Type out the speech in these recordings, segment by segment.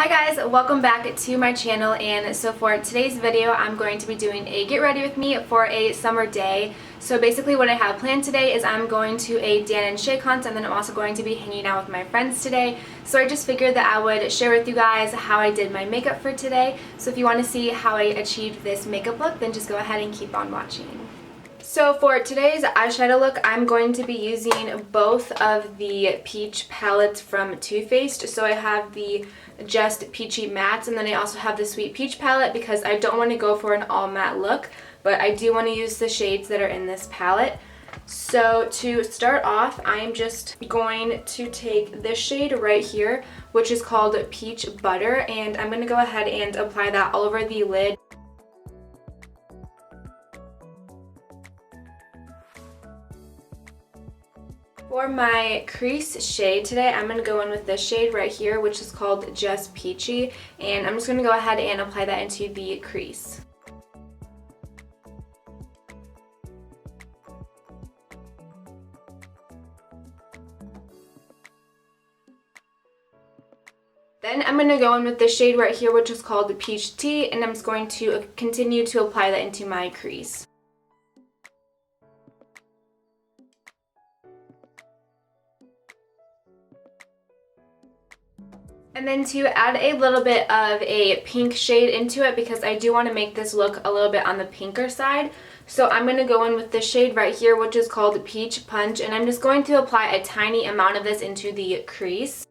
Hi guys, welcome back to my channel. And so for today's video I'm going to be doing a get ready with me for a summer day. So basically what I have planned today is I'm going to a Dan and Shay concert, and then I'm also going to be hanging out with my friends today. So I just figured that I would share with you guys how I did my makeup for today. So if you want to see how I achieved this makeup look, then just go ahead and keep on watching. So for today's eyeshadow look, I'm going to be using both of the peach palettes from Too Faced. So I have the Just Peachy Mattes, and then I also have the Sweet Peach palette because I don't want to go for an all matte look, but I do want to use the shades that are in this palette. So to start off, I am just going to take this shade right here, which is called Peach Butter, and I'm going to go ahead and apply that all over the lid. For my crease shade today, I'm going to go in with this shade right here, which is called Just Peachy, and I'm just going to go ahead and apply that into the crease. Then I'm going to go in with this shade right here, which is called Peach Tea, and I'm just going to continue to apply that into my crease. And then to add a little bit of a pink shade into it, because I do want to make this look a little bit on the pinker side. So I'm going to go in with this shade right here, which is called Peach Punch, and I'm just going to apply a tiny amount of this into the crease.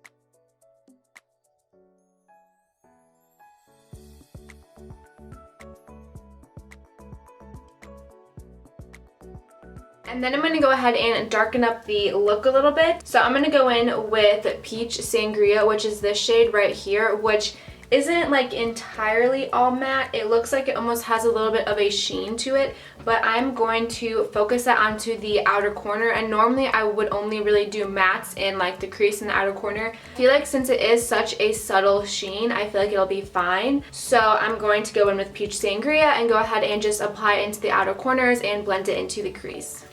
And then I'm going to go ahead and darken up the look a little bit. So I'm going to go in with Peach Sangria, which is this shade right here, which isn't like entirely all matte. It looks like it almost has a little bit of a sheen to it, but I'm going to focus that onto the outer corner. And normally I would only really do mattes in like the crease in the outer corner. I feel like since it is such a subtle sheen, I feel like it'll be fine. So I'm going to go in with Peach Sangria and go ahead and just apply it into the outer corners and blend it into the crease.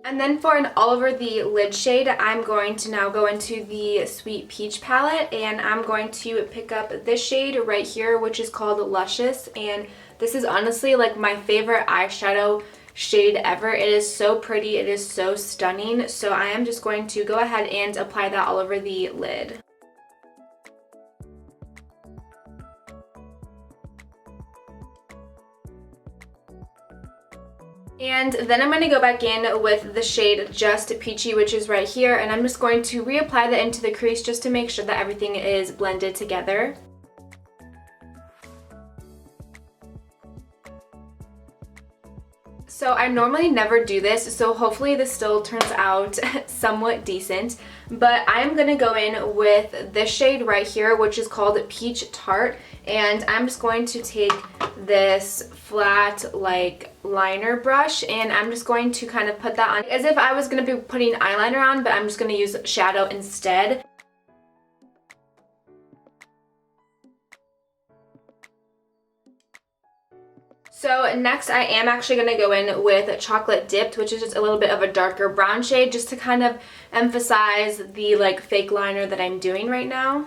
And then for an all over the lid shade, I'm going to now go into the Sweet Peach palette, and I'm going to pick up this shade right here, which is called Luscious, and this is honestly like my favorite eyeshadow shade ever. It is so pretty, it is so stunning, so I am just going to go ahead and apply that all over the lid. And then I'm going to go back in with the shade Just Peachy, which is right here, and I'm just going to reapply that into the crease just to make sure that everything is blended together. So I normally never do this, so hopefully this still turns out somewhat decent, but I am going to go in with this shade right here, which is called Peach Tart, and I'm just going to take this flat like liner brush, and I'm just going to kind of put that on as if I was going to be putting eyeliner on, but I'm just going to use shadow instead. So next I am actually going to go in with Chocolate Dipped, which is just a little bit of a darker brown shade, just to kind of emphasize the like fake liner that I'm doing right now.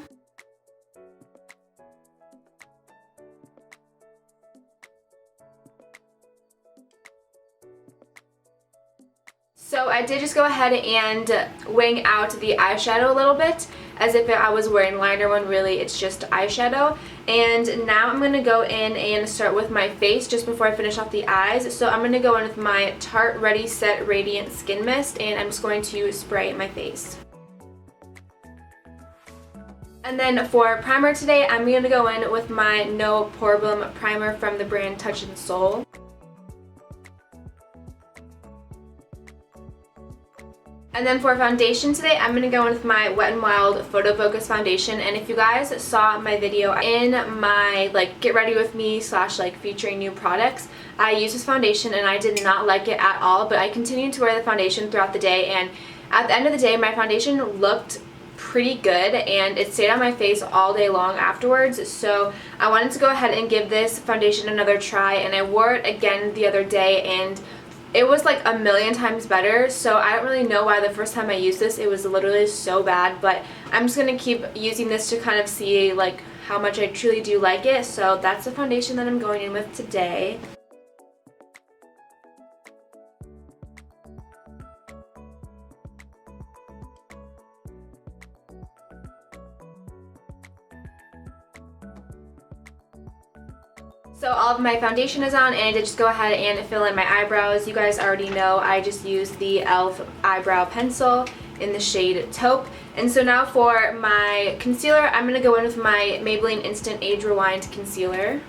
So I did just go ahead and wing out the eyeshadow a little bit, as if I was wearing liner when really it's just eyeshadow. And now I'm going to go in and start with my face just before I finish off the eyes. So I'm going to go in with my Tarte Ready Set Radiant Skin Mist, and I'm just going to spray my face. And then for primer today, I'm going to go in with my No Problem primer from the brand Touch in Sol. And then for foundation today, I'm going to go in with my Wet n Wild Photo Focus foundation. And if you guys saw my video in my like get ready with me / like featuring new products, I used this foundation and I did not like it at all, but I continued to wear the foundation throughout the day, and at the end of the day my foundation looked pretty good and it stayed on my face all day long afterwards. So I wanted to go ahead and give this foundation another try, and I wore it again the other day and it was like a million times better. So I don't really know why the first time I used this it was literally so bad, but I'm just going to keep using this to kind of see like how much I truly do like it. So that's the foundation that I'm going in with today. So all of my foundation is on, and I did just go ahead and fill in my eyebrows. You guys already know I just used the e.l.f. eyebrow pencil in the shade Taupe. And so now for my concealer, I'm going to go in with my Maybelline Instant Age Rewind Concealer.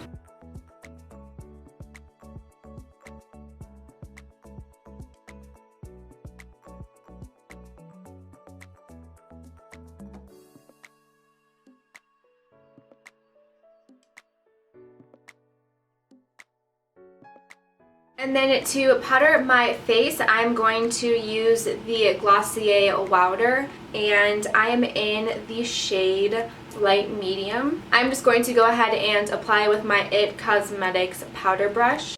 And then to powder my face, I'm going to use the Glossier Wowder, and I am in the shade Light Medium. I'm just going to go ahead and apply with my IT Cosmetics powder brush.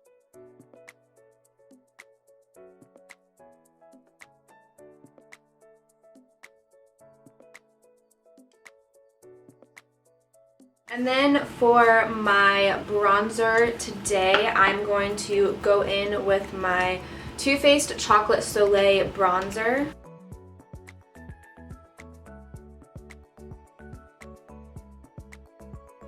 And then for my bronzer today, I'm going to go in with my Too Faced Chocolate Soleil bronzer.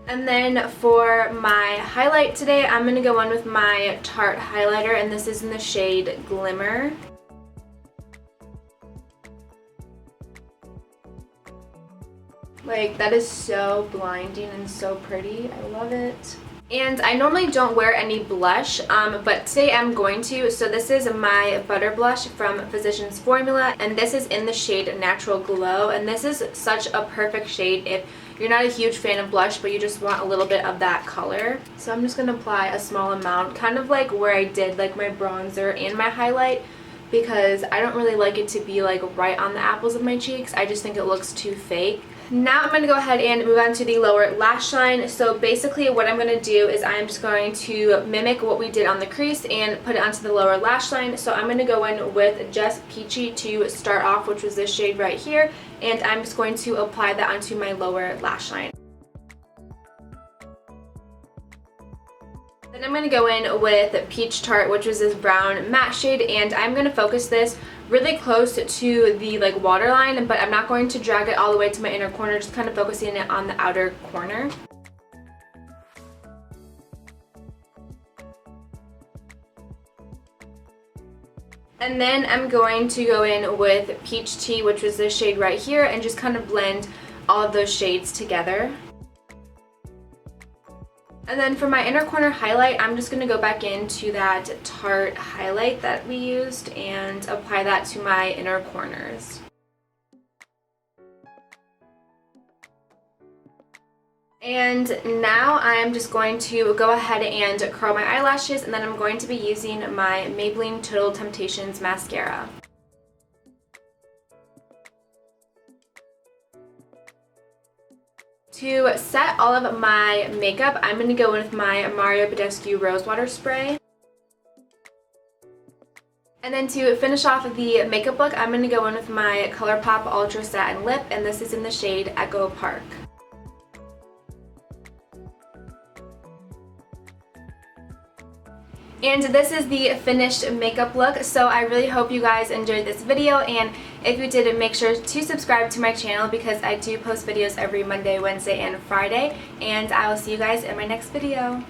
And then for my highlight today, I'm going to go in with my Tarte highlighter, and this is in the shade Glimmer. Like, that is so blinding and so pretty. I love it. And I normally don't wear any blush, but today I'm going to. So this is my Butter Blush from Physicians Formula, and this is in the shade Natural Glow. And this is such a perfect shade if you're not a huge fan of blush, but you just want a little bit of that color. So I'm just going to apply a small amount, kind of like where I did like my bronzer and my highlight, because I don't really like it to be like right on the apples of my cheeks. I just think it looks too fake. Now I'm going to go ahead and move on to the lower lash line. So basically what I'm going to do is I'm just going to mimic what we did on the crease and put it onto the lower lash line. So I'm going to go in with Just Peachy to start off, which was this shade right here, and I'm just going to apply that onto my lower lash line. Then I'm going to go in with Peach Tart, which was this brown matte shade, and I'm going to focus this really close to the like waterline, but I'm not going to drag it all the way to my inner corner, just kind of focusing it on the outer corner. And then I'm going to go in with Peach Tea, which was this shade right here, and just kind of blend all of those shades together. And then for my inner corner highlight, I'm just going to go back into that Tarte highlight that we used and apply that to my inner corners. And now I'm just going to go ahead and curl my eyelashes, and then I'm going to be using my Maybelline Total Temptations mascara. To set all of my makeup, I'm going to go in with my Mario Badescu Rosewater Spray. And then to finish off the makeup look, I'm going to go in with my ColourPop Ultra Satin Lip, and this is in the shade Echo Park. And this is the finished makeup look. So I really hope you guys enjoyed this video, and if you did, make sure to subscribe to my channel because I do post videos every Monday, Wednesday, and Friday, and I will see you guys in my next video.